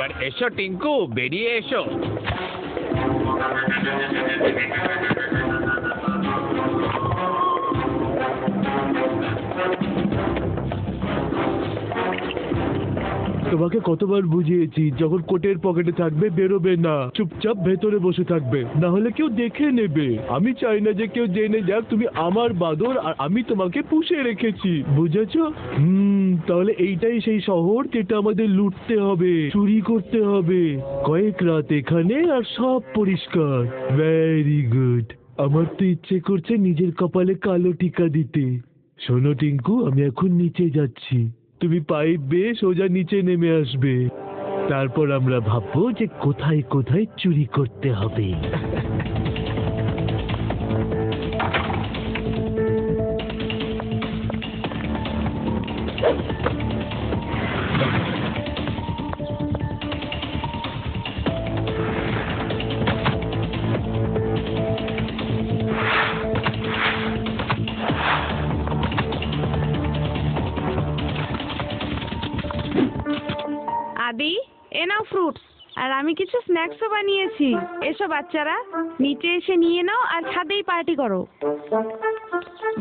এবার এসো টিঙ্কু, বেরিয়ে এসো। তোমাকে কতবার বুঝিয়েছি, যখন কোটের পকেটে থাকবে বেরোবে না, চুপচাপ ভেতরে বসে থাকবে, না হলে কেউ দেখে নেবে। আমি চাই না যে কেউ জেনে যাক তুমি আমার বাদর আর আমি তোমাকে পুষে রেখেছি, বুঝেছো? তাহলে এইটাই সেই শহর যেটা আমাদের লুটতে হবে, চুরি করতে হবে। কয়েক রাত এখানে আর সব পরিষ্কার। Very good. আমার তো ইচ্ছে করছে নিজের কপালে কালো টিকা দিতে। শোনো টিঙ্কু, আমি এখন নিচে যাচ্ছি, তুমি পাইপ বেয়ে সোজা নিচে নেমে আসবে, তারপর আমরা ভাববো যে কোথায় কোথায় চুরি করতে হবে। আদি, এ নাও ফ্রুটস, আর আমি কিছু স্ন্যাক্সও বানিয়েছি। এসো বাচ্চারা, নিচে এসে নিয়ে নাও আর ছাদেই পার্টি করো।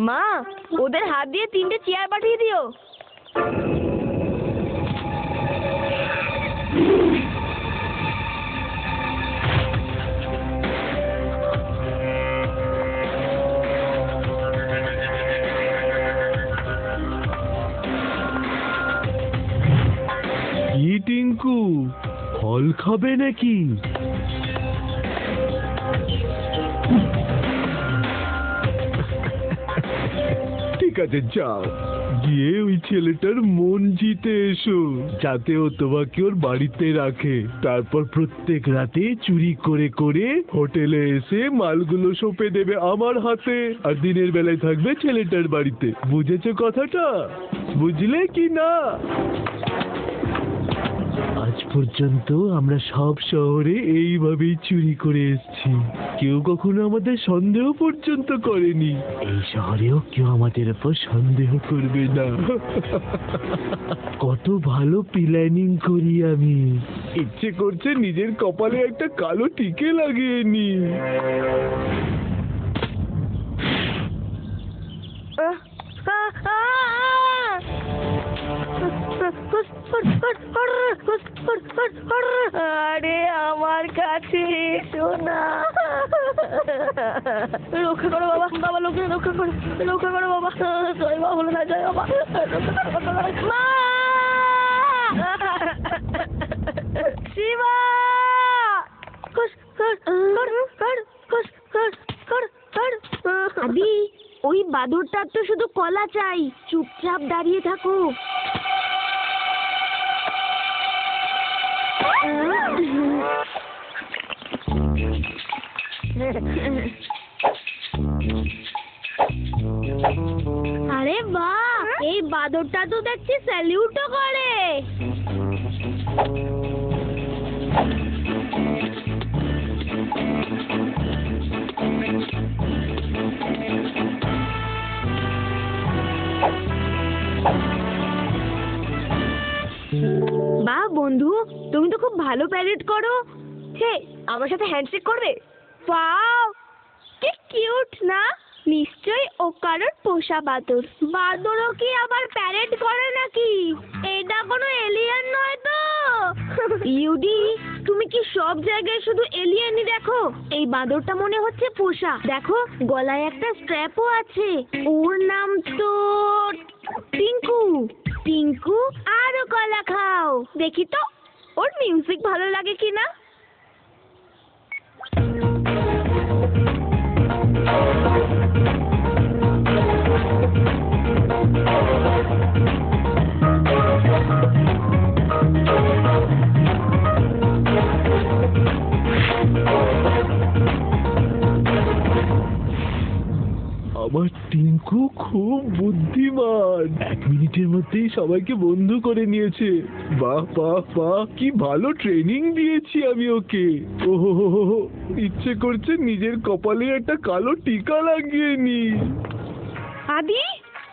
মা, ওদের হাত দিয়ে 3টে চেয়ার পাঠিয়ে দিও। কি টিঙ্কু, ফল খাবে নাকি? ঠিক আছে, যাও গিয়ে ওই ছেলেটার মন জিতে এসো, যাতে ও তোমাকে ওর বাড়িতে রাখে। তারপর প্রত্যেক রাতে চুরি করে করে হোটেলে এসে মালগুলো সঁপে দেবে আমার হাতে, আর দিনের বেলায় থাকবে ছেলেটার বাড়িতে। বুঝেছো কথাটা? বুঝলে কি না? আজ পর্যন্ত আমরা সব শহরে এইভাবেই চুরি করে এসেছি, কেউ কখনো আমাদের সন্দেহ পর্যন্ত করেনি। এই শহরেও কেউ আমাদের উপর সন্দেহ করবে না। কত ভালো প্ল্যানিং করি আমি। ইচ্ছে করছে নিজের কপালে একটা কালো টিকে লাগিয়ে নি। আরে আমার কাছে এসো না। রক্ষা করো বাবা, বাবা লোককে রক্ষা করো, রক্ষা করো বাবা। জয় বাবা, বলো না জয় বাবা। মা! শিবা! আদি, ওই বাদুরটার তো শুধু কলা চাই, চুপচাপ দাঁড়িয়ে থাকো। আরে বাহ, এই বাদরটা তো দেখছি স্যালিউটও করে। বাহ বন্ধু, তুমি তো খুব ভালো প্যারেড করো। হে, আমার সাথে হ্যান্ডশেক করবে? ওয়াও, কি কিউট না? নিশ্চয়ই ও কারোর পোষা বাদর। বাদরও কি আবার প্যারেড করে নাকি? এটা কোনো এলিয়েন নয় তো? ইউডি, তুমি কি সব জায়গায় শুধু এলিয়েনই দেখো? এই বাদরটা মনে হচ্ছে পোষা। দেখো, গলায় একটা স্ট্র্যাপও আছে। ওর নাম তো টিঙ্কু। টিঙ্কু, আরো কলা খাও। দেখি তো ওর মিউজিক ভালো লাগে কিনা। আমার টিঙ্কু খুব বুদ্ধিমান, 1 মিনিটের মধ্যেই সবাইকে বন্ধু করে নিয়েছে। বাহ বাহ বাহ, কি ভালো ট্রেনিং দিয়েছি আমি ওকে। ওহো, ইচ্ছে করছে নিজের কপালে একটা কালো টিকা লাগিয়ে নি। আদি,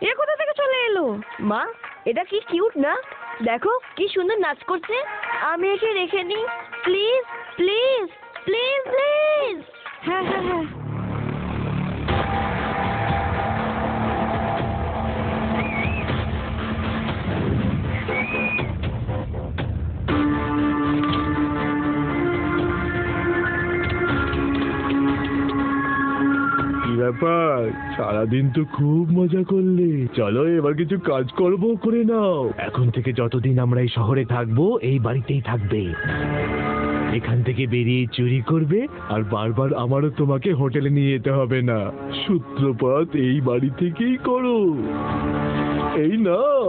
এ কোথা থেকে চলে এলো? মা, এটা কি কিউট না? দেখো কি সুন্দর নাচ করছে। আমি একে রেখে নিই প্লিজ প্লিজ প্লিজ প্লিজ। হ্যাঁ হ্যাঁ হ্যাঁ। কি ব্যাপার, সারাদিন তো খুব মজা করলে, চলো এবার কিছু কাজকর্ম করে নাও। এখন থেকে যতদিন আমরা এই শহরে থাকবো এই বাড়িতেই থাকবে, এখান থেকে বেরিয়ে চুরি করবে আর বারবার আমারও তোমাকে হোটেলে নিয়ে যেতে হবে না। সূত্রপাত এই বাড়ি থেকেই করো, এই নাও।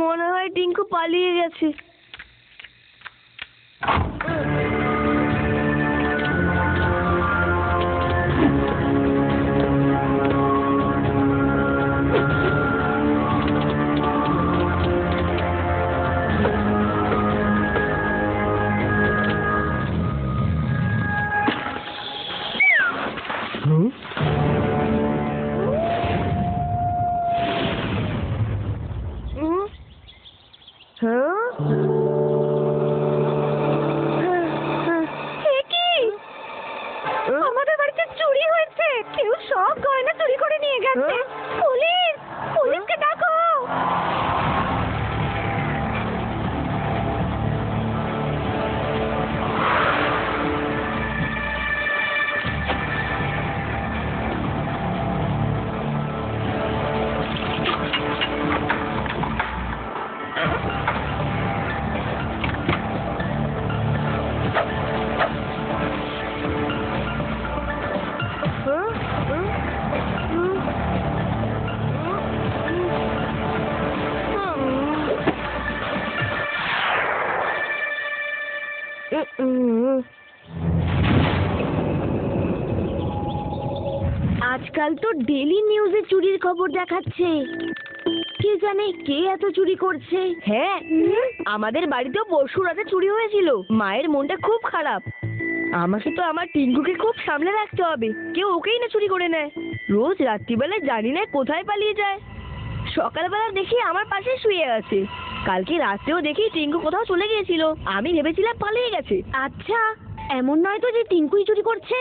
মনে হয় টিঙ্কু পালিয়ে গেছে। আমাদের বাড়িতে চুরি হয়েছে, কেউ সব গয়না চুরি করে নিয়ে গেছে। পুলিশ, পুলিশকে ডাকো। আজকাল তো ডেলি নিউজে চুরির খবর দেখাচ্ছে, কে জানে কে এত চুরি করছে। হ্যাঁ, আমাদের বাড়িতেও পরশু রাতে চুরি হয়েছিল। মায়ের মনটা খুব খারাপ। আমাকে তো আমার টিঙ্কুকে খুব সামলে রাখতে হবে, কেউ ওকেই না চুরি করে নেয়। রোজ রাত্রিবেলায় জানি না কোথায় পালিয়ে যায়, সকালবেলা দেখি আমার পাশে শুয়ে আছে। কালকে রাত্রেও দেখি টিঙ্কু কোথাও চলে গিয়েছিল, আমি ভেবেছিলাম পালিয়ে গেছে। আচ্ছা, এমন নয় তো যে টিঙ্কুই চুরি করছে?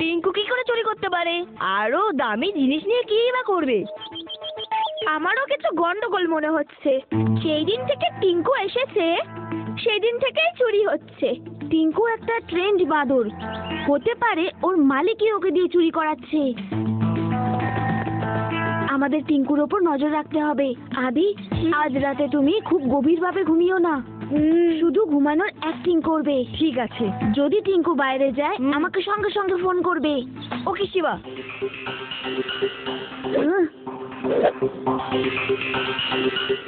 টিঙ্কু কি করে চুরি করতে পারে? আরো দামি জিনিস নিয়ে কি বা করবে? আমারও কিছু গন্ডগোল মনে হচ্ছে। সেই দিন থেকে টিঙ্কু এসেছে, সেই দিন থেকেই চুরি হচ্ছে। টিঙ্কু একটা ট্রেন্ড বাদর, হতে পারে ওর মালিকই ওকে দিয়ে চুরি করাচ্ছে। আমাদের টিঙ্কুর ওপর নজর রাখতে হবে। আদি, আজ রাতে তুমি খুব গভীরভাবে ঘুমিও না, শুধু ঘুমানোর অ্যাক্টিং করবে। ঠিক আছে। যদি টিঙ্কু বাইরে যায় আমাকে সঙ্গে সঙ্গে ফোন করবে। ওকে শিবা।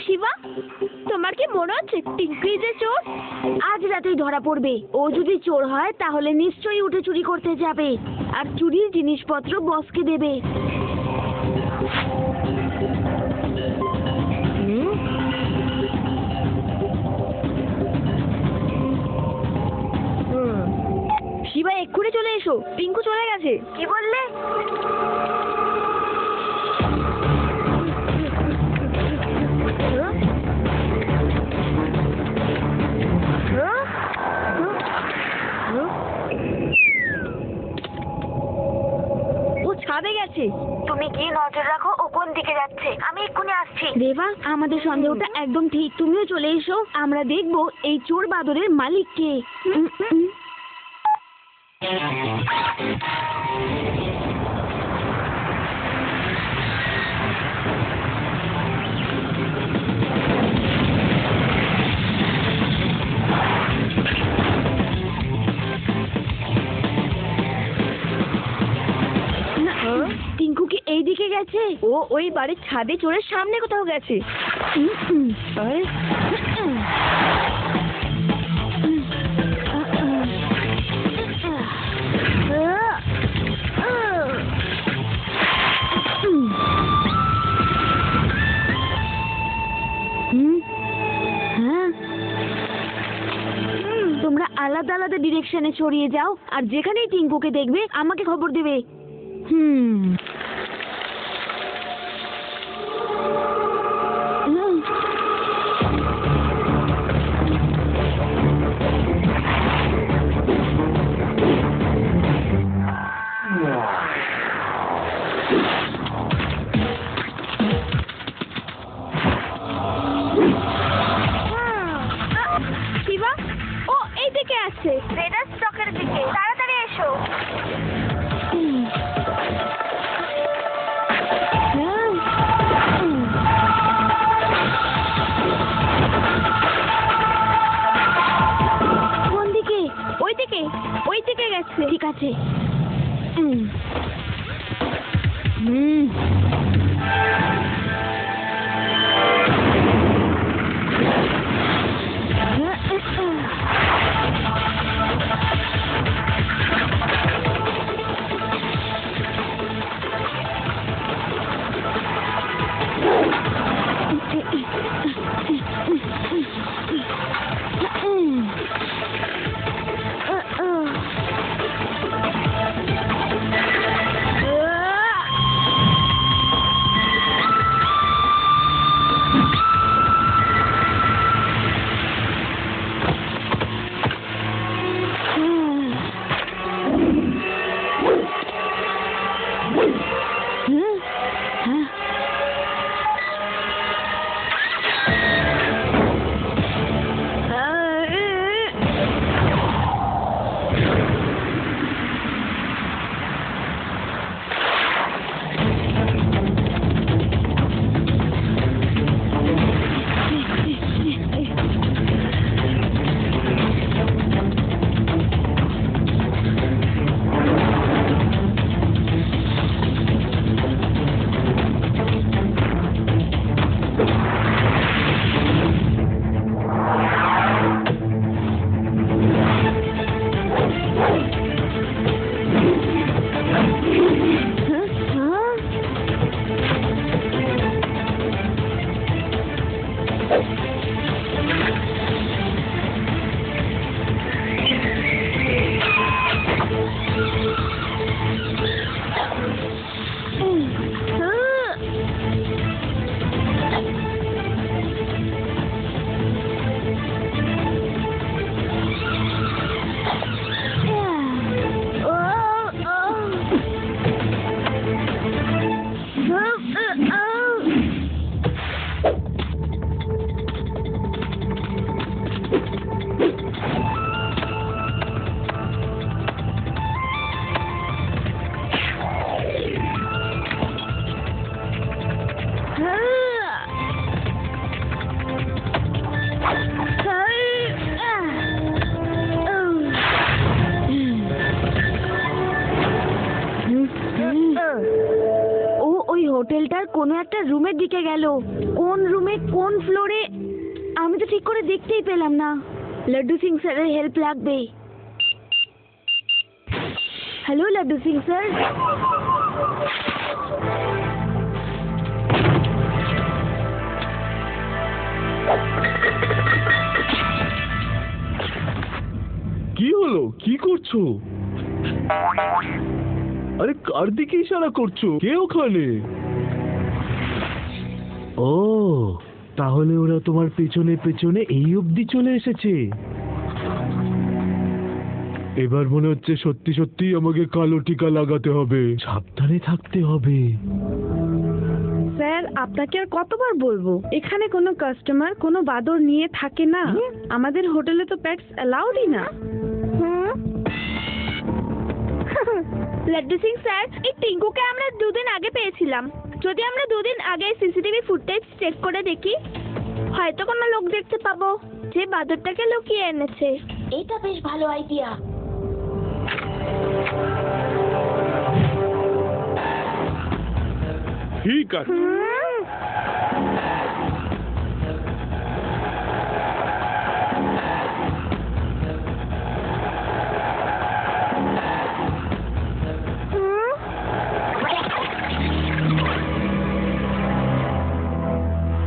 শিবা, তোমার কি মনে হচ্ছে টিঙ্কুই যে চোর? আজ রাতেই ধরা পড়বে। ও যদি চোর হয় তাহলে নিশ্চয়ই উঠে চুরি করতে যাবে আর চুরির জিনিসপত্র বসকে দেবে। শিবা, এক্ষুনি চলে এসো, টিঙ্কু চলে গেছে। কি বললে? ও ছাদে গেছে। তুমি কি নজর রাখো ও কোন দিকে যাচ্ছে, আমি এক্ষুনি আসছি। দেবা, আমাদের সন্দেহটা একদম ঠিক। তুমিও চলে এসো, আমরা দেখবো এই চোর বাদরের মালিক কে। টিঙ্কু কি এই দিকে গেছে? ও ওই বাড়ির ছাদে চড়ে সামনে কোথাও গেছে। আরে, তোমরা আলাদা আলাদা ডিরেকশনে ছড়িয়ে যাও, আর যেখানেই টিঙ্কুকে দেখবে আমাকে খবর দেবে। শিবা, ও এই দিকে আছে, রেডার স্টকের দিকে, তাড়াতাড়ি এসো। কোন দিকে? ওই দিকে, ওই দিকে গেছে। ঠিক আছে। হোটেলটার কোনো একটা রুমের দিকে গেল। কোন রুমে, কোন ফ্লোরে আমি তো ঠিক করে দেখতেই পেলাম না। লাড্ডু সিং স্যারের হেল্প লাগবে। Hello Laddu Singh sir. কি হলো? কি করছো? আরে কার দিকে ইশারা করছো? কে ওখানে? ও, তাহলে ওরা তোমার পেছনে পেছনে এই অবধি চলে এসেছে। এবার মনে হচ্ছে সত্যি সত্যি আমাকে কালো টিকা লাগাতে হবে, সাবধানে থাকতে হবে। স্যার, আপনাকে আর কতবার বলবো, এখানে কোনো কাস্টমার কোনো বাদর নিয়ে থাকে না। আমাদের হোটেলে তো পেটস অ্যালাউডই না। লাড্ডু সিং স্যার, এই টিঙ্কুকে আমরা 2 দিন আগে পেয়েছিলাম। যদি আমরা 2 দিন আগে সিসিটিভি ফুটেজ চেক করে দেখি, হয়তো কোনো লোক দেখতে পাবো যে বাদরটাকে লুকিয়ে এনেছে। এটা বেশ ভালো আইডিয়া। ঠিক আছে।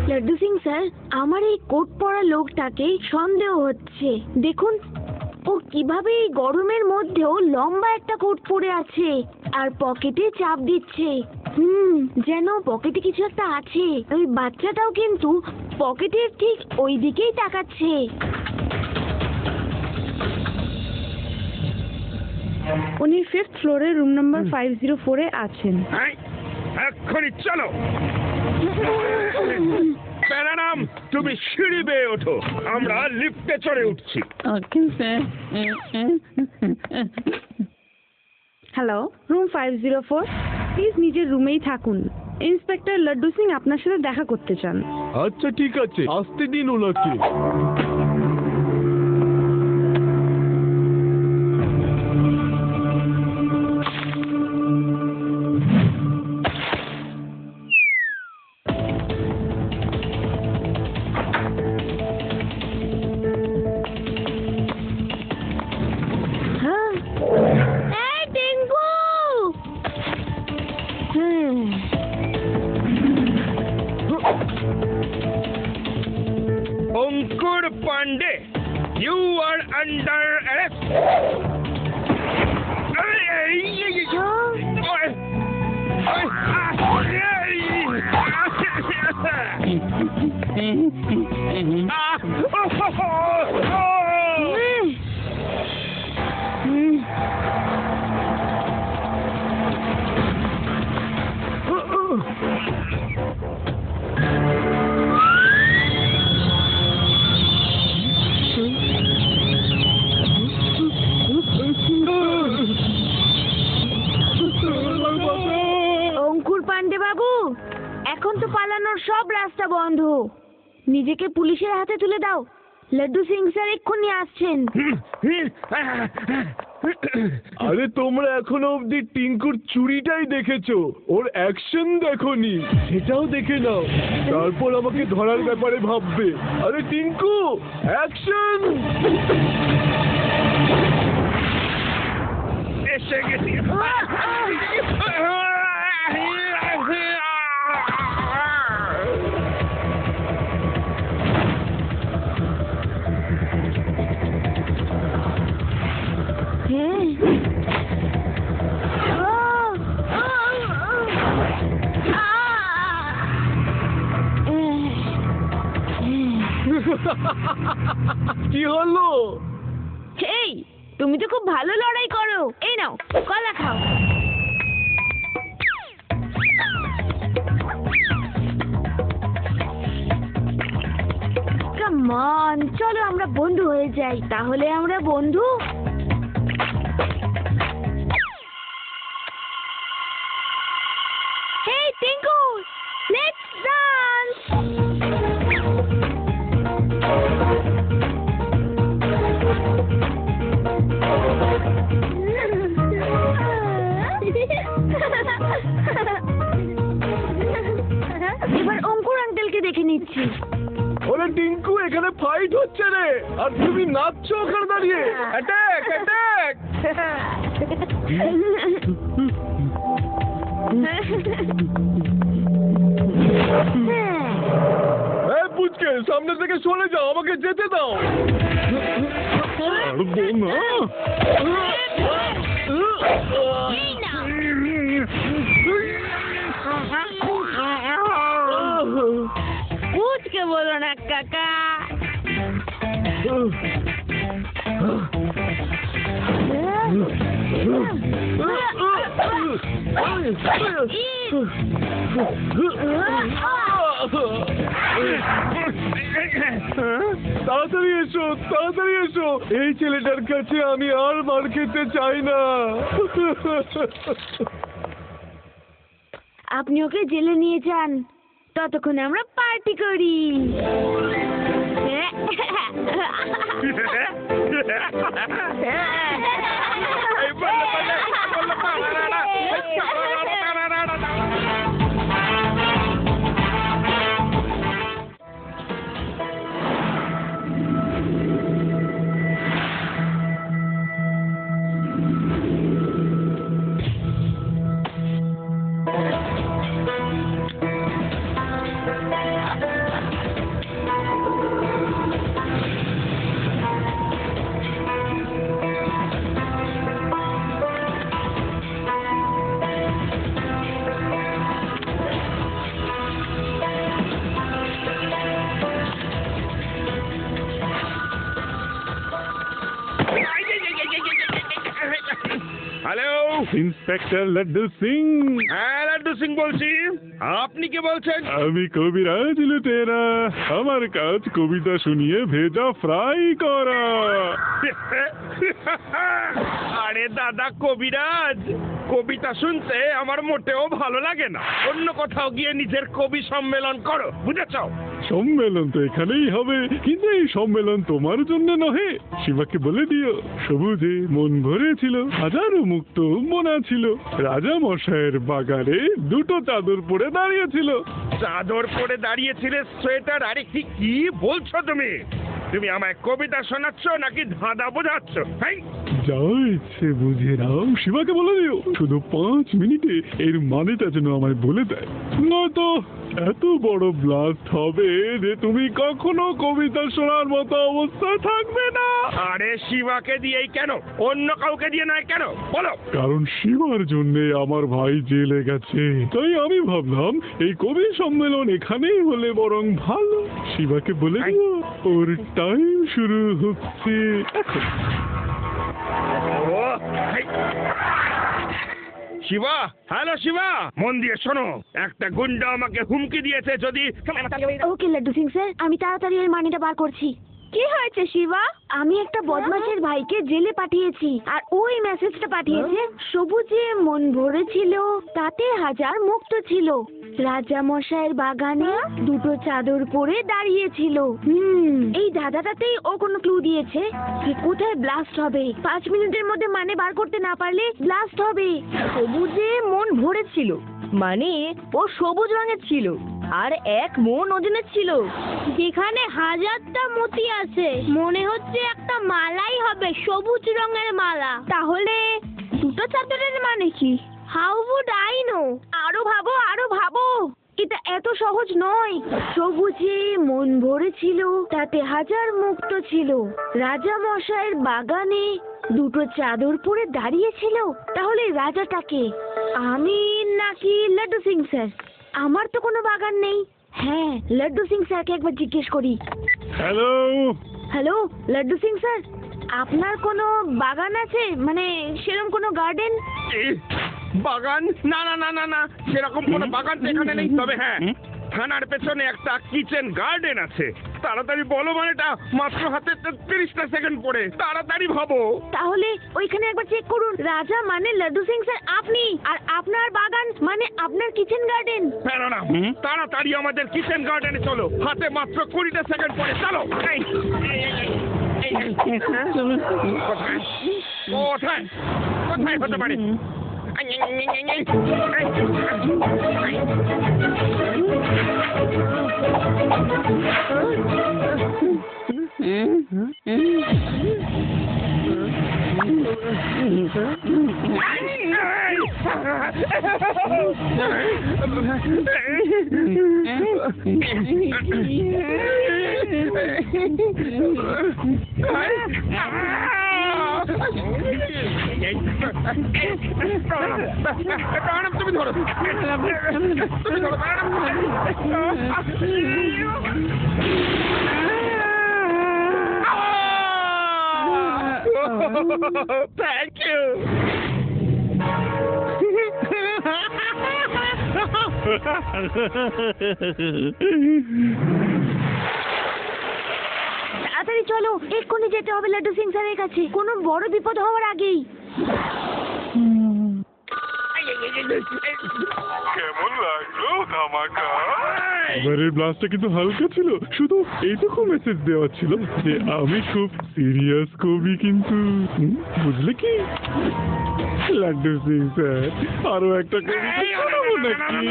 লাড্ডু সিং স্যার, আমার এই কোট পরা লোকটাকে সন্দেহ হচ্ছে। দেখুন, ও কিভাবে এই গরমের মধ্যেও লম্বা একটা কোট পরে আছে আর পকেটে চাপ দিচ্ছে। যেন পকেটে কিছু একটা আছে। ওই বাচ্চাটাও কিন্তু পকেটের ঠিক ওই দিকেই তাকাচ্ছে। উনি 5th ফ্লোরে রুম নাম্বার 504-এ আছেন। এক্ষুনি চলো। প্যারানাম, তুমি সিঁড়ি বেয়ে ওঠো, আমরা লিফটে চড়ে উঠছি। Okay sir. Hello, room 504, please নিজের রুমেই থাকুন। ইন্সপেক্টর লাড্ডু সিং আপনার সাথে দেখা করতে চান। আচ্ছা ঠিক আছে, আসতে দিন ওনাকে। এই Tinku! Ankur Pandey, you are under arrest. Ankur Pandey বাবু, এখন তো পালানোর সব রাস্তা বন্ধ। নিজেকে পুলিশের হাতে তুলে দাও। লাড্ডু সিং স্যার এক্ষুনি আসছেন। আরে তোমরা এখনো অবধি টিঙ্কুর চুরিটাই দেখেছো, ওর অ্যাকশন দেখোনি। সেটাও দেখে নাও, তারপর আমাকে ধরার ব্যাপারে ভাববে। আরে টিঙ্কু, অ্যাকশন! এসে গেছি। কি হলো? এই, তুমি তো খুব ভালো লড়াই করো। এই নাও, কলা খাও। কাম অন, চলো আমরা বন্ধু হয়ে যাই। তাহলে আমরা বন্ধু। হেই টিঙ্কু, লেটস ডান্স। এবার অঙ্কুর আঙ্কেলকে দেখে নিচ্ছি। ওরে টিঙ্কু, এখানে ফাইট হচ্ছে রে, আর তুমি নাচছো ওখানে দাঁড়িয়ে। Attack, attack! এই পুচকে, সামনে থেকে সরে যাও, আমাকে যেতে দাও। পারবো না। পুচকে বলো না কাকা। তাড়াতাড়ি এসো, তাড়াতাড়ি এসো। এই ছেলেটার কাছে আমি আর মার খেতে চাই না। আপনি ওকে জেলে নিয়ে যান, ততক্ষণে আমরা পার্টি করি। ইন্সপেক্টর লাড্ডু সিং। হ্যাঁ লাড্ডু সিং বলছি, আপনি কে বলছেন? আমি কবিরাজ লুটেরা, আমার কাজ কবিতা শুনিয়ে ভেজা ফ্রাই করা। আরে দাদা কবিরাজ, কবিতা শুনতে আমার মোটেও ভালো লাগে না। অন্য কোথাও গিয়ে নিজের কবি সম্মেলন করো, বুঝেছ? সম্মেলন তো এখানেই হবে, কিন্তু এই সম্মেলন তোমার জন্য নহে। শিবাকে বলে দিও সবুজে মন ভরেছিল, হাজারো মুক্ত মনা ছিল, রাজা মশাইয়ের বাগানে দুটো চাদর পরে দাঁড়িয়েছিল। চাদর পরে দাঁড়িয়েছিলে, সোয়েটার? আরে কি কি বলছো তুমি? তুমি আমায় কবিতা শোনাচ্ছ নাকি ধাঁধা বোঝাচ্ছ? হ্যাঁ, যা ইচ্ছে বুঝে নাও, শিবাকে বলে দিও শুধু 5 মিনিটে এর মানেটা যেন আমায় বলে দেয়, নয়তো এত বড় ব্লাস্ট হবে যে তুমি কখনো কবিতা শোনার মতো অবস্থায় থাকবে না। আরে শিবাকে দিয়েই কেন, অন্য কাউকে দিয়ে নয় কেন, বলো? কারণ শিবার জন্য আমার ভাই জেলে গেছে, তাই আমি ভাবলাম এই কবি সম্মেলন এখানেই হলে বরং ভালো। শিবাকে বলে দিও ওর টাইম শুরু হচ্ছে এখন। ও, হাই। শিবা, হ্যালো শিবা, মন দিয়ে শোনো। একটা গুন্ডা আমাকে হুমকি দিয়েছে যদি। ওকে লাড্ডু সিং স্যার, আমি তাড়াতাড়ি এর মানিটা বার করছি। কি হয়েছে শিবা? আমি একটা বদমাশের ভাইকে জেলে পাঠিয়েছি, আর ওই মেসেজটা পাঠিয়েছে সবুজে মন ভরেছিল, তাতে হাজার মুক্ত ছিল, রাজা মশাইয়ের বাগানে দুটো চাদর পরে দাঁড়িয়েছিল। এই দাদাটাতেই ও কোনো ক্লু দিয়েছে যে কোথায় ব্লাস্ট হবে। 5 মিনিটের মধ্যে মানে বার করতে না পারলে ব্লাস্ট হবে। সবুজে মন ভরেছিল মানে ও সবুজ রঙের ছিল, আর 1 মন ওজনের ছিল। যেখানে 1000টা মতি আছে, মনে হচ্ছে একটা মালাই হবে, সবুজ রঙের মালা। তাহলে দুটো চাদরের মানে কি? How would I know? আরো ভাবো, আরো ভাবো, এটা এত সহজ নয়। সবুজে মন ভরেছিল, তাতে হাজার মুক্ত ছিল, রাজা মশাইয়ের বাগানে দুটো চাদর পরে দাঁড়িয়েছিল। তাহলে রাজাটাকে আমি নাকি লাড্ডু সিং স্যার? আমার তো কোনো বাগান নেই। হ্যাঁ, লাড্ডু সিং স্যারকে একবার জিজ্ঞেস করি। Hello hello Laddu Singh sir, আপনার কোনো বাগান আছে? মানে সেরকম কোনো গার্ডেন? এ, বাগান? না না না না না, সেরকম কোনো বাগান তো এখানে নেই। তবে হ্যাঁ, থানার পেছনে একটা কিচেন গার্ডেন আছে। তাড়াতাড়ি বলো, মানেটা মাত্র হাতে 30টা সেকেন্ড পরে, তাড়াতাড়ি ভাবো। তাহলে ওইখানে একবার চেক করুন। রাজা মানে লাড্ডু সিং স্যার আপনি, আর আপনার বাগান মানে আপনার কিচেন গার্ডেন। বেরো না, তাড়াতাড়ি আমাদের কিচেন গার্ডেনে চলো, হাতে মাত্র 20টা সেকেন্ড পরে, চলো। এই, এই, এই, কোথায় কোথায় কোথায় হতে পারে? তুমি ধরো, তুমি ধরো। Thank you. তাড়াতাড়ি চলো, এক্ষুনি যেতে হবে লাড্ডু সিং স্যারের কাছে, কোনো বড় বিপদ হওয়ার আগেই। কেমন লাগলো ধামাকা? এবারের ব্লাস্টটা কিন্তু হালকা ছিল, শুধু এইটুকু মেসেজ দেওয়া ছিল যে আমি খুব সিরিয়াস কবি কিন্তু। বুঝলে কি লাড্ডু সিং স্যার, আরো একটা কবিতা শোনাবো নাকি?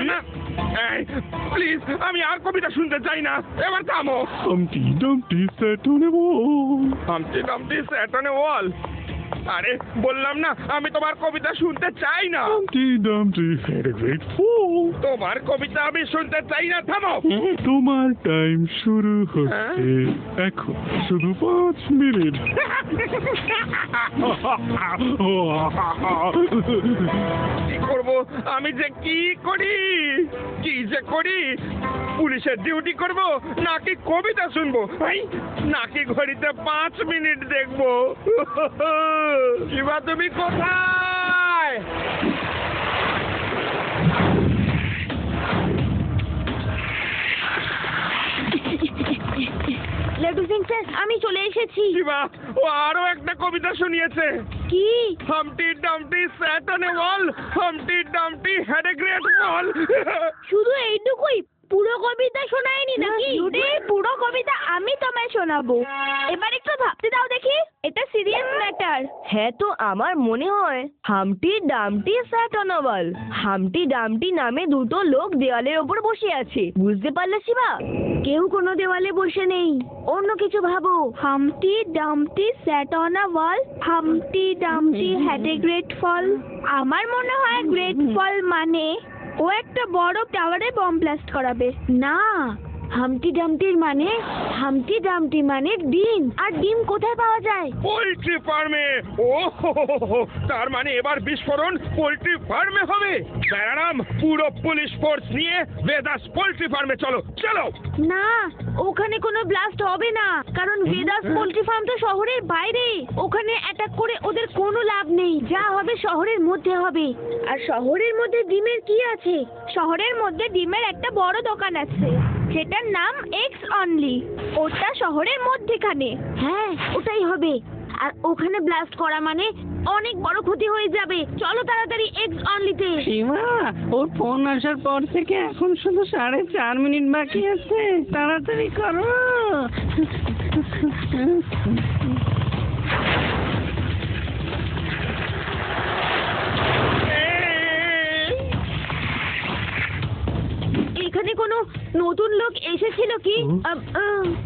প্লিজ, আমি আর কবিতা শুনতে চাই না, এবার থামো। Humpty Dumpty sat on a wall. Humpty Dumpty sat on a wall? আরে বললাম না, আমি তোমার কবিতা শুনতে চাই না। Humpty Dumpty had a great fall. তোমার কবিতা আমি শুনতে চাই না, থামো। তোমার টাইম শুরু হচ্ছে এখন, শুধু 5 মিনিট। কি করবো আমি, যে কি করি, কি যে করি? পুলিশের ডিউটি করব নাকি কবিতা শুনবো, নাকি ঘড়িতে 5 মিনিট দেখবো? শিবা তুমি কোথায়? লাড্ডু সিং স্যার, আমি চলে এসেছি। শিবা, ও আরো একটা কবিতা শুনিয়েছে। কি? হামটি ডামটি sat on a wall, হামটি ডামটি had a great fall. শুধু এইটুকুই? পুরো কবিতা শোনায়নি নাকি? পুরো কবিতা আমি তোমায় শোনাবো। এবার একটু ভাবতে দাও দেখি, এটা সিরিয়াস ম্যাটার। হ্যাঁ, তো আমার মনে হয় হামটি Dumpty sat on a wall. Humpty ডামটি নামে দুটো লোক দেওয়ালের ওপর বসে আছে, বুঝতে পারলে শিবা? কেউ কোনো দেওয়ালে বসে নেই, অন্য কিছু ভাবো। Humpty Dumpty sat on a wall, Humpty Dumpty had a great fall. আমার মনে হয় গ্রেট ফল মানে ও একটা বড় টাওয়ারে বম ব্লাস্ট করাবে। না, হামটি ডামটির মানে, হামটি ডামটি মানে ডিম। আর ডিম কোথায় পাওয়া যায়? পোল্ট্রি ফার্মে। ও তার মানে এবার বিস্ফোরণ পোল্ট্রি ফার্মে হবে। বেরারাম, পুরো পুলিশ ফোর্স নিয়ে বেদাস পোল্ট্রি ফার্মে চলো চলো। না, ওখানে কোনো ব্লাস্ট হবে না, কারণ বেদাস পোল্ট্রি ফার্ম তো শহরের বাইরে। ওখানে অ্যাটাক করে ওদের কোনো লাভ নেই, যা হবে শহরের মধ্যে হবে। আর শহরের মধ্যে ডিমের কি আছে? শহরের মধ্যে ডিমের একটা বড় দোকান আছে, সেটার নাম এক্স অনলি। ওটা শহরের মধ্যেখানে। হ্যাঁ, ওটাই হবে। আর ওখানে ব্লাস্ট করা মানে অনেক বড় ক্ষতি হয়ে যাবে। চলো তাড়াতাড়ি এক্স অনলিতে। শিবা, ওর ফোন আসার পর থেকে এখন শুধু 4.5 মিনিট বাকি আছে, তাড়াতাড়ি করো। এখানে কোনো নতুন লোক এসেছিল কি?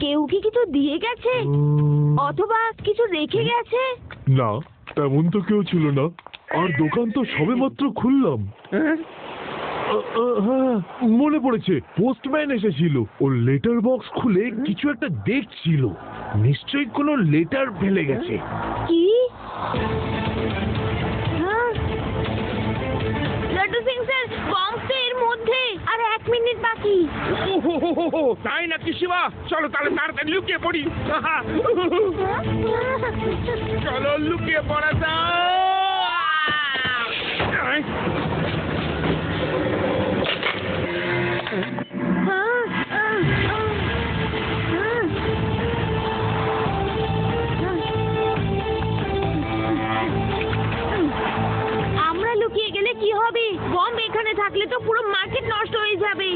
কেউ কি কিছু দিয়ে গেছে অথবা কিছু রেখে গেছে? না, তেমন তো কেউ ছিল না। আর দোকান তো সবেমাত্র খুললাম। হ্যাঁ, মনে পড়েছে, পোস্টম্যান এসেছিল। ওর লেটার বক্স খুলে কিছু একটা দেখছিল। নিশ্চয়ই কোনো লেটার ফেলে গেছে। কি? হ্যাঁ, লাড্ডু সিং স্যার, বক্স তো এর মধ্যে। আর 1 মিনিট বাকি। তাই নাকি শিবা? চলো তাহলে তাড়াতাড়ি লুকিয়ে পড়ি। চলো লুকিয়ে পড়া যাক। আমরা লুকিয়ে গেলে কি হবে? বম এখানে থাকলে তো পুরো মার্কেট নষ্ট হয়ে যাবে।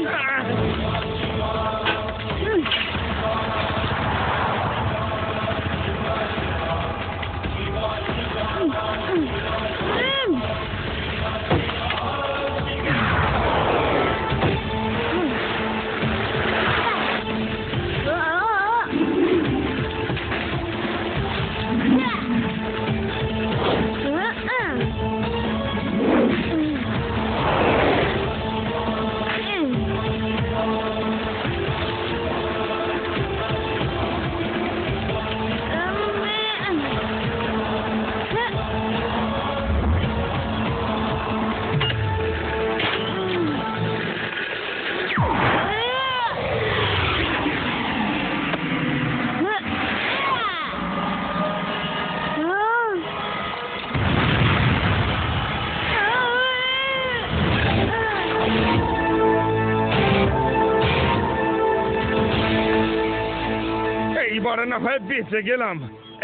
এইবার না হয় বেঁচে গেলাম।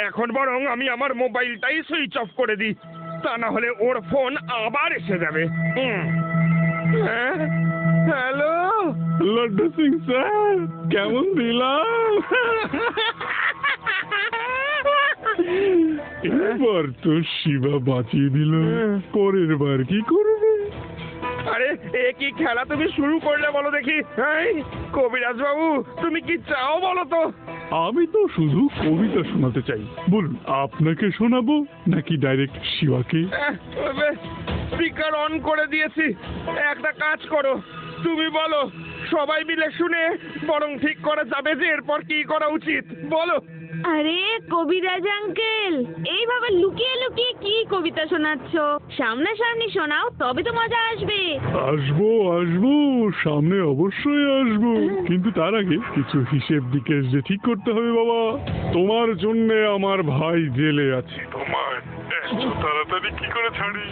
এখন বরং আমি আমার মোবাইলটাই সুইচ অফ করে দিই, তা না হলে ওর ফোন আবার এসে যাবে। হ্যালো লাড্ডু সিং স্যার, কেমন দিলাম? এবার তো শিবা বাঁচিয়ে দিল, পরের বার কি করবে? আরে এ কি খেলা তুমি শুরু করলে বলো দেখি? হ্যাঁ কবিরাজ বাবু, তুমি কি চাও বলো তো? আমি তো শুধু কবিতা শোনাতে চাই। বলুন, আপনাকে শোনাবো নাকি ডাইরেক্ট শিবাকে? স্পিকার অন করে দিয়েছি। একটা কাজ করো, তুমি বলো, সবাই মিলে শুনে বরং ঠিক করা যাবে যে এরপর কি করা উচিত। বলো। আরে কবিরাজ আঙ্কেল, এইভাবে লুকিয়ে লুকিয়ে কি কবিতা শোনাচ্ছ? সামনাসামনি শোনাও, তবে তো মজা আসবে। আসবো আসবো, সামনে অবশ্যই আসবো, কিন্তু তার আগে কিছু হিসেব নিকেশ যে ঠিক করতে হবে বাবা। তোমার জন্য আমার ভাই জেলে আছে, তোমার এত তাড়াতাড়ি কি করে ছাড়ি?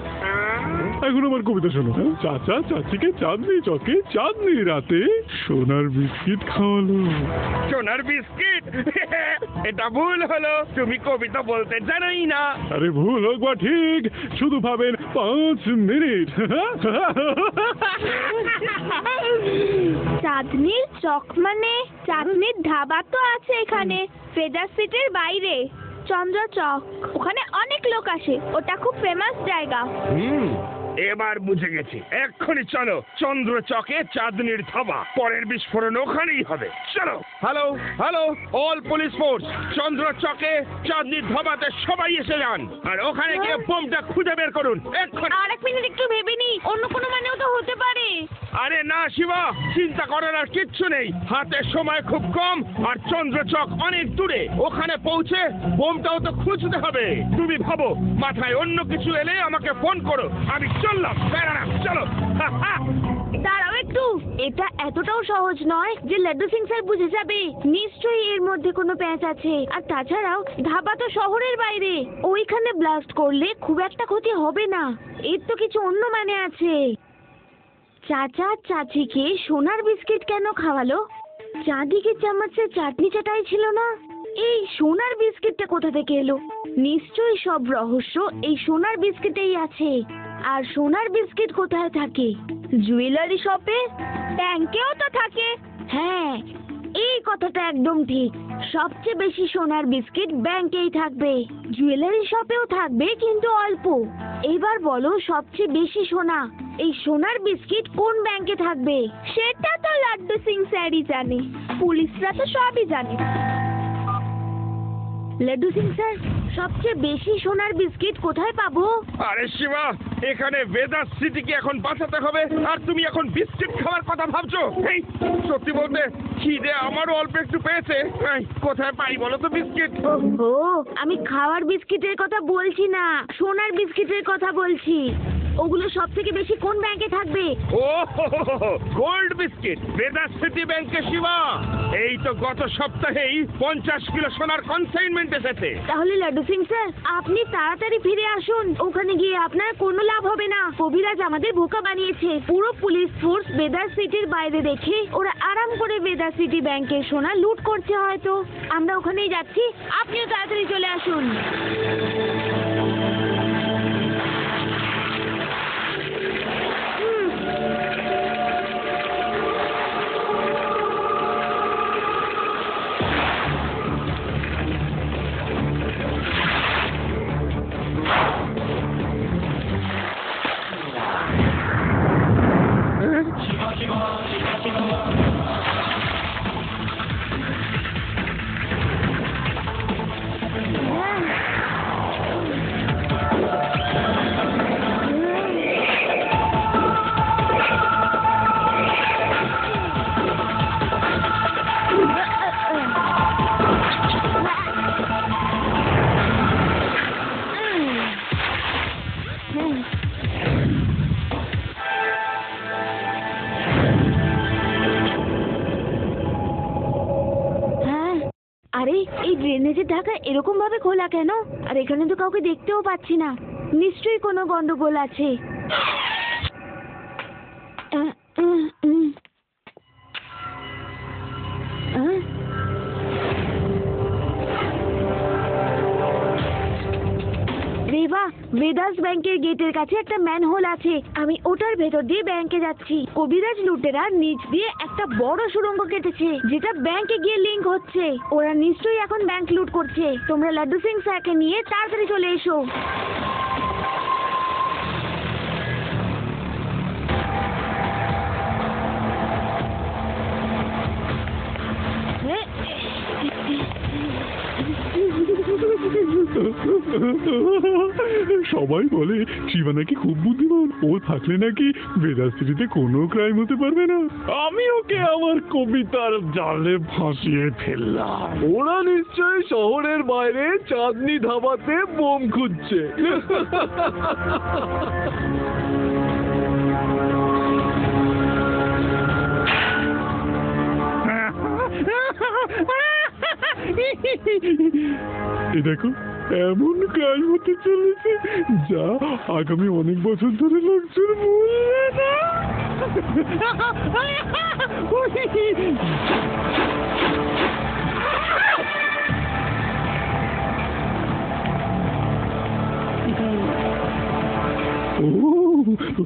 এখন আমার কবিতা শোনো। চাচা চাচিকে চাঁদনি চকে চাঁদনি রাতে সোনার বিস্কিট খাওয়ালো। সোনার বিস্কিট? এটা ভুল হলো, তুমি কবিতা বলতে জানোই না। আরে ভুল হোক বা ঠিক, শুধু ভাবেন 5 মিনিট। চাঁদনির চক মানে চাঁদনির ধাবা তো আছে এখানে ফেদার সিটির বাইরে, চন্দ্র চক। ওখানে অনেক লোক আসে, ওটা খুব ফেমাস জায়গা। এবার বুঝে গেছি, এক্ষুনি চলো চন্দ্র চকে চাঁদনির ধাবা, পরের বিস্ফোরণ ওখানেই হবে। চলো। Hello hello, all police force, Chandra চকে চাঁদনির ধাবাতে সবাই এসে যান, আর ওখানে গিয়ে বোমটা খুঁজে বের করুন এক্ষুনি। আর এক মিনিট, একটু ভেবে নি, অন্য কোনো মানেও তো হতে পারে। আরে না শিবা, চিন্তা করার আর কিচ্ছু নেই, হাতে সময় খুব কম, আর চন্দ্রচক অনেক দূরে, ওখানে পৌঁছে বোমটাও তো খুঁজতে হবে। তুমি ভাবো, মাথায় অন্য কিছু এলে আমাকে ফোন করো, আমি চললাম। বেড়ানা, চলো। দাঁড়াও একটু, এটা এতটাও সহজ নয় যে লাড্ডু সিং স্যার বুঝে যাবে। নিশ্চয়ই এর মধ্যে কোনো প্যাঁচ আছে। আর তাছাড়াও ধাবা তো শহরের বাইরে, ওইখানে ব্লাস্ট করলে খুব একটা ক্ষতি হবে না। এর তো কিছু অন্য মানে আছে। চাচা চাচিকে সোনার বিস্কিট কেন খাওয়ালো? চাঁদিকে চামচে চাটনি চাটাই ছিল না? এই সোনার বিস্কিটটা কোথা থেকে এলো? নিশ্চয়ই সব রহস্য এই সোনার বিস্কিটেই আছে। আর সোনার বিস্কিট কোথায় থাকে? জুয়েলারি শপে, ব্যাংকেও তো থাকে। হ্যাঁ, এই কথাটা একদম ঠিক। সবচেয়ে বেশি সোনার বিস্কিট ব্যাংকেই থাকবে, জুয়েলারি শপেও থাকবে কিন্তু অল্প। এবার বলো, সবচেয়ে বেশি সোনা এই সোনার বিস্কিট কোন ব্যাংকে থাকবে? সেটা তো লাড্ডু সিং স্যারই জানে, পুলিশরা তো সবই জানে। লাড্ডু সিং স্যার, সবচেয়ে বেশি সোনার বিস্কিট কোথায় পাবো? আরে শিবা, এখানে ভেদাস সিটিকে এখন বাঁচাতে হবে, আর তুমি এখন বিস্কিট খাওয়ার কথা ভাবছো? এই, সত্যি বলতে খিদে আমারও অল্প একটু পেয়েছে। এই, কোথায় পাই বলো তো বিস্কিট? ও, আমি খাওয়ার বিস্কিটের কথা বলছি না, সোনার বিস্কিটের কথা বলছি। ওগুলো সব থেকে বেশি কোন ব্যাংকে থাকবে? ও, গোল্ড বিস্কিট, ভেদাস সিটি ব্যাংকে শিবা। এই তো গত সপ্তাহেই 50 কিলো সোনার কনসাইনমেন্ট এসেছে। তাহলে লাড্ডু সিং স্যার, আপনি তাড়াতাড়ি ফিরে আসুন। ওখানে গিয়ে আপনার কোনো লাভ হবে না। কবিরাজ আমাদের বোকা বানিয়েছে। পুরো পুলিশ ফোর্স বেদার সিটির বাইরে রেখে ওরা আরাম করে বেদার সিটি ব্যাংকের সোনা লুট করছে হয়তো। আমরা ওখানেই যাচ্ছি, আপনিও তাড়াতাড়ি চলে আসুন। আরে, এই ড্রেনেজের ঢাকা এরকম ভাবে খোলা কেন? আর এখানে তো কাউকে দেখতেও পাচ্ছি না। নিশ্চয়ই কোনো গন্ডগোল আছে। রেবা, ভেদাস ব্যাংকের গেটের কাছে একটা ম্যানহোল আছে। আমি ওটার ভেতর দিয়ে ব্যাংকে যাচ্ছি। কবিরাজ লুটেরা নিচ দিয়ে একটা বড় সুড়ঙ্গ কেটেছে, যেটা ব্যাংকে গিয়ে লিংক হচ্ছে। ওরা নিশ্চয়ই এখন ব্যাংক লুট করছে। তোমরা লাড্ডু সিং স্যারকে নিয়ে তাড়াতাড়ি চলে এসো। সবাই বলে শিবা নাকি খুব বুদ্ধিমান, ও থাকলে নাকি ভেদাস সিটিতে কোনো ক্রাইম হতে পারবে না। আমি ওকে আমার কবিতার জালে ফাঁসিয়ে ফেললাম। ওরা নিশ্চয়ই শহরের বাইরে চাঁদনি ধাবাতে বোম খুঁজছে। এই দেখো, এমন কাজ হতে চলেছে যা আগামী অনেক বছর ধরে লোকজন বলবে না। ও,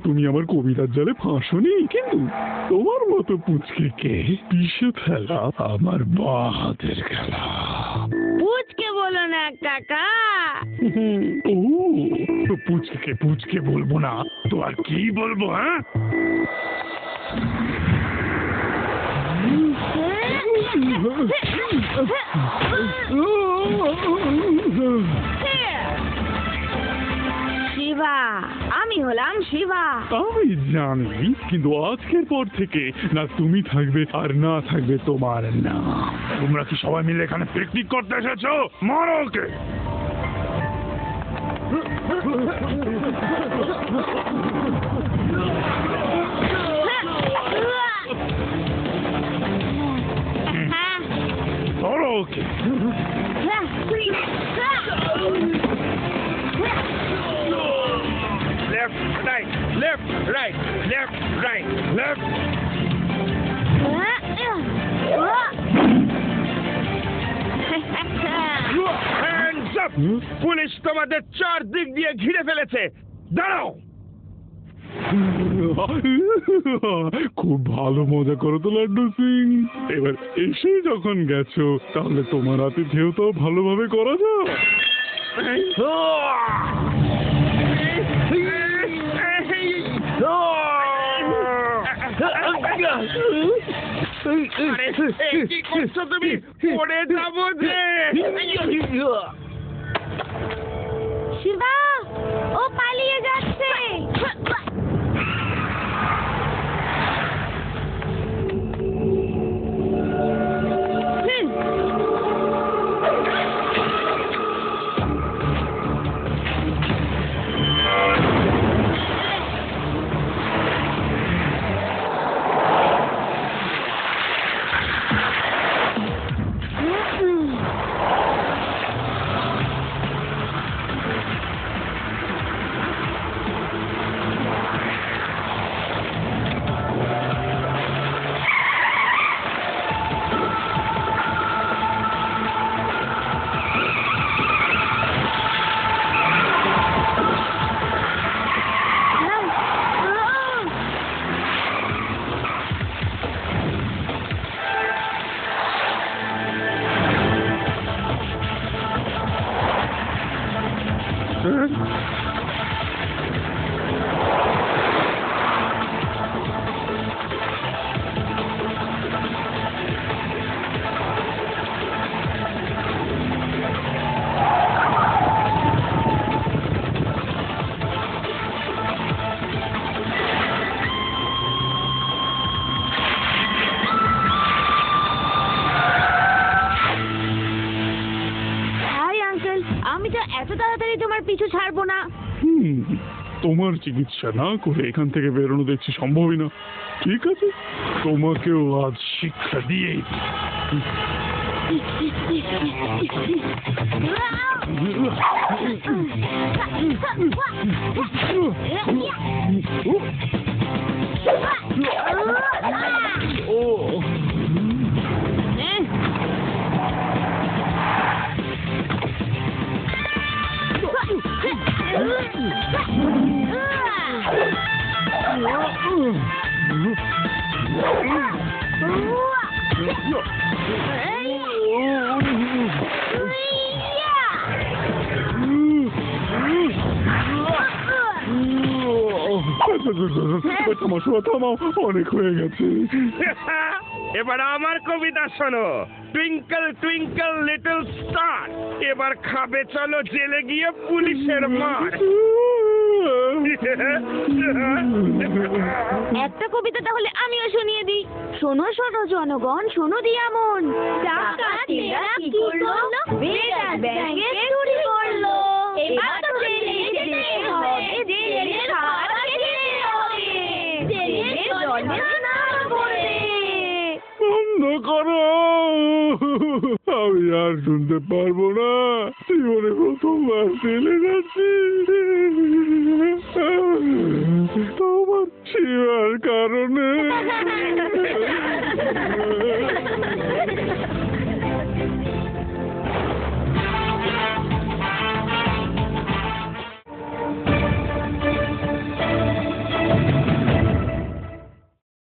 তুমি আমার কবিতার জালে ফাঁসনি, কিন্তু তোমার মতো পুচকে পিষে ফেলা আমার বা হাতের খেলা। পুচকে বলো না কাকা। ও, তো পুচকে বলবো না তো আর কি বলবো? হ্যাঁ, শিবা, আমি হলাম শিবা। আমি জানি, কিন্তু আজকের পর থেকে না তুমি থাকবে আর না থাকবে তোমার নাম। তোমরা কি সবাই মিলে এখানে পিকনিক করতে এসেছো? মারো ওকে। ধরো ওকে। Left, right, left, right, left, right, left. Hands up! Police তোমাদের চারদিক দিয়ে ঘিরে ফেলেছে। দাঁড়াও। খুব ভালো মজা করো তো লাড্ডু সিং। এবার এসেই যখন গেছো তাহলে তোমার আতিথেয়তাও ভালোভাবে করা যাক। আরে, কি করছো তুমি? পড়ে যাবো যে। শিবা, ও পালিয়ে যাচ্ছে। আমি তো এত তাড়াতাড়ি তোমার পিছু ছাড়বো না। তোমার চিকিৎসা না করে এখান থেকে বেরোনো দেখছি সম্ভবই না। ঠিক আছে, তোমাকেও আজ শিক্ষা দিয়েই থামাও, অনেক হয়ে গেছে। এবার আমার কবিতা শোনো। টুইঙ্কল টুইঙ্কল লিটল স্টার, এবার খাবে চলো জেলে গিয়ে পুলিশের মার। একটা কবিতা তাহলে আমিও শুনিয়ে দিই। শোনো শোনো জনগণ, শোনো দিয়া মন। ডাকাতেরা কি করলো? বেড়ার ব্যাগে চুরি করলো। এবার তো জেলে যেতে হবে, জেলে খাওয়া খেতে হবে, জেলে জলে স্নান করবে। বন্ধ করো, আমি আর শুনতে পারবো না, জীবনে প্রথমবার চলে যাচ্ছি।